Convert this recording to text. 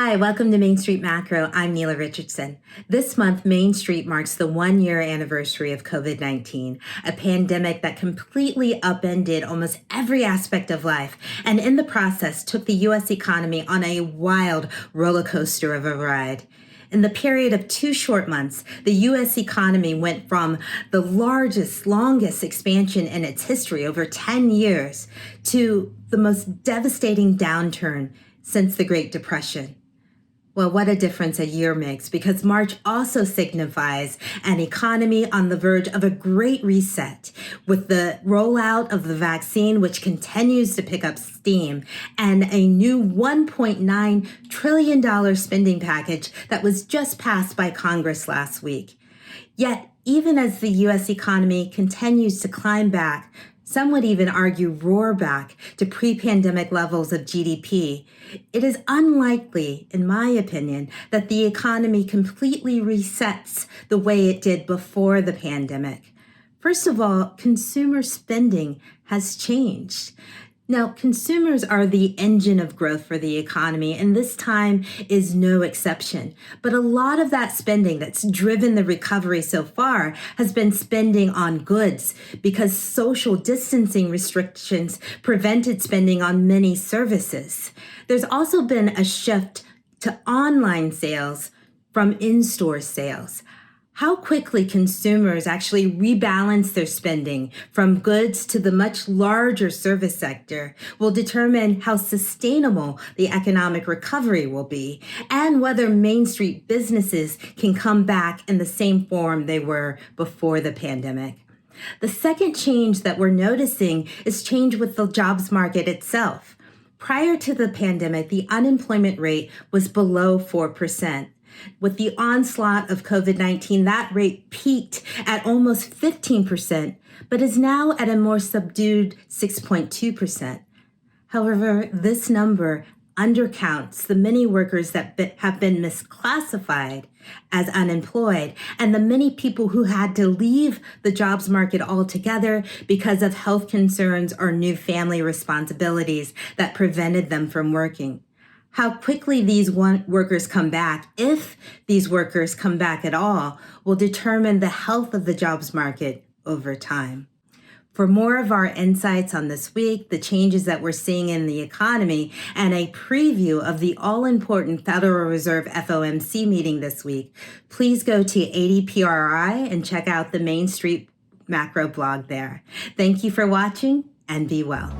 Hi, welcome to Main Street Macro. I'm Neela Richardson. This month, Main Street marks the one-year anniversary of COVID-19, a pandemic that completely upended almost every aspect of life, and in the process took the U.S. economy on a wild roller coaster of a ride. In the period of 2 short months, the U.S. economy went from the largest, longest expansion in its history, over 10 years, to the most devastating downturn since the Great Depression. Well, what a difference a year makes, because March also signifies an economy on the verge of a great reset, with the rollout of the vaccine, which continues to pick up steam, and a new $1.9 trillion spending package that was just passed by Congress last week. Yet, even as the U.S. economy continues to climb back, some would even argue roar back to pre-pandemic levels of GDP, it is unlikely, in my opinion, that the economy completely resets the way it did before the pandemic. First of all, consumer spending has changed. Now, consumers are the engine of growth for the economy, and this time is no exception. But a lot of that spending that's driven the recovery so far has been spending on goods, because social distancing restrictions prevented spending on many services. There's also been a shift to online sales from in-store sales. How quickly consumers actually rebalance their spending from goods to the much larger service sector will determine how sustainable the economic recovery will be, and whether Main Street businesses can come back in the same form they were before the pandemic. The second change that we're noticing is change with the jobs market itself. Prior to the pandemic, the unemployment rate was below 4%. With the onslaught of COVID-19, that rate peaked at almost 15%, but is now at a more subdued 6.2%. However, this number undercounts the many workers that have been misclassified as unemployed, and the many people who had to leave the jobs market altogether because of health concerns or new family responsibilities that prevented them from working. How quickly these workers come back, if these workers come back at all, will determine the health of the jobs market over time. For more of our insights on this week, the changes that we're seeing in the economy, and a preview of the all-important Federal Reserve FOMC meeting this week, please go to ADPRI and check out the Main Street Macro blog there. Thank you for watching, and be well.